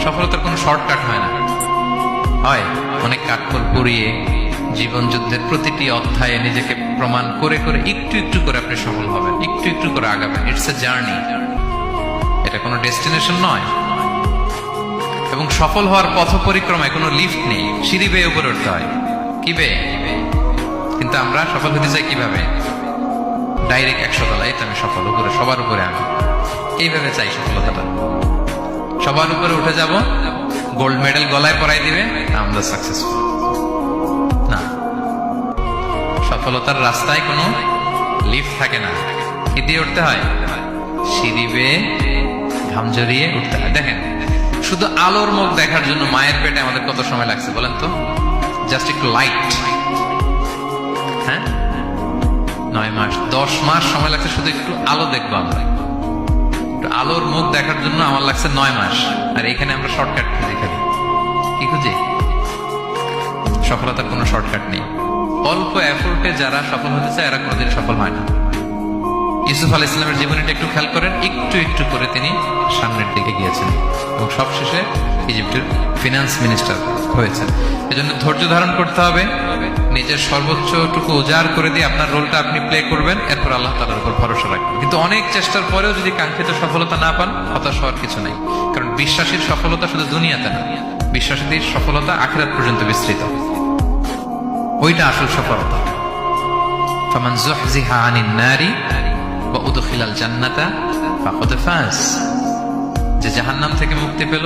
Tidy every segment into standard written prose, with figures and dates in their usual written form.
সফলতার কোনো শর্টকাট হয় না, হয় অনেক কাঠখড় পুড়িয়ে জীবন যুদ্ধের প্রতিটি অধ্যায়ে নিজেকে প্রমাণ করে করে একটু একটু করে আপনি সফল হবেন, একটু একটু করে আগাবেন। ইটস এ জার্নি, এটা কোনো ডেস্টিনেশন নয়। এবং সফল হওয়ার পথ পরিক্রমায় কোনো লিফট নেই, সিঁড়ি বেয়ে উপরে উঠতে হয়। কি বেয়ে? কিন্তু আমরা সফল হতে চাই কিভাবে? ডাইরেক্ট 100 তলায় তো আমি সফল, উপরে সবার উপরে আমি, এইভাবে চাই সফলতাটা। সবার উপরে উঠে যাব, গোল্ড মেডেল গলায় পরাই দিবে, আমরা সাকসেসফুল না। সফলতার রাস্তায় কোনো লিফট থাকে না, কি দিয়ে উঠতে হয়? সিঁড়ি বেয়ে ঘাম জড়িয়ে উঠতে হয়। দেখেন, শুধু আলোর মুখ দেখার জন্য মায়ের পেটে আমাদের কত সময় লাগছে বলেন তো? জাস্ট একটু লাইট, হ্যাঁ 9 মাস 10 মাস সময় লাগছে শুধু একটু আলো দেখবো আমরা। একটু আলোর মুখ দেখার জন্য আমার লাগছে 9 মাস। আর এখানে আমরা শর্টকাট খুঁজি, খালি কি খুঁজি? সফলতার কোনো শর্টকাট নেই। অল্প এফোর্টে যারা সফল হতে চায় এরা কোনোদিন সফল হয় না। ইউসুফ আলাইহিস সালামের জীবনীটা একটু খেয়াল করেন, একটু একটু করে তিনি সামনের দিকে গিয়েছেন এবং সবশেষে ইজিপ্টের ফিনান্স মিনিস্টার হয়েছেন। এজন্য ধৈর্য ধারণ করতে হবে, নিজের সর্বোচ্চটুকু উজাড় করে দিয়ে আপনার রোলটা আপনি প্লে করবেন, এরপর আল্লাহ তাআলার উপর ভরসা রাখবেন। কিন্তু অনেক চেষ্টার পরেও যদি কাঙ্ক্ষিত সফলতা না পান, হতাশ হওয়ার কিছু নাই। কারণ বিশ্বাসীর সফলতা শুধু দুনিয়াতে না, বিশ্বাসীদের সফলতা আখিরাত পর্যন্ত বিস্তৃত। ওইটা আসল সফলতা। ফামান যুহজিহা আনিন নারি ওয়া উদখিলাল জান্নাতা ফাকাদ ফাজ। যে জাহান্নাম থেকে মুক্তি পেল,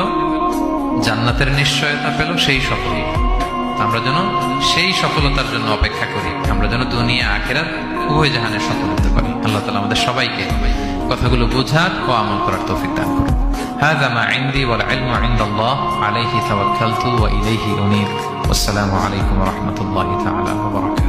জান্নাতের নিশ্চয়তা পেল, সেই সফল। আমরা যেন সেই সফলতার জন্য অপেক্ষা করি, আমরা যেন দুনিয়া আখিরাত উভয় জাহানে সফল হতে পারি। আল্লাহ তাআলা আমাদের সবাইকে কথাগুলো বোঝার ও আমল করার তৌফিক দান করুন। হাযা মা ইনদি ওয়াল ইলমু ইনদাল্লাহ আলাইহি তাওয়াক্কালতু ওয়া ইলাইহি উনীব। ওয়াসসালামু আলাইকুম ওয়া রাহমাতুল্লাহি তাআলা ওয়া বারাকাতুহু।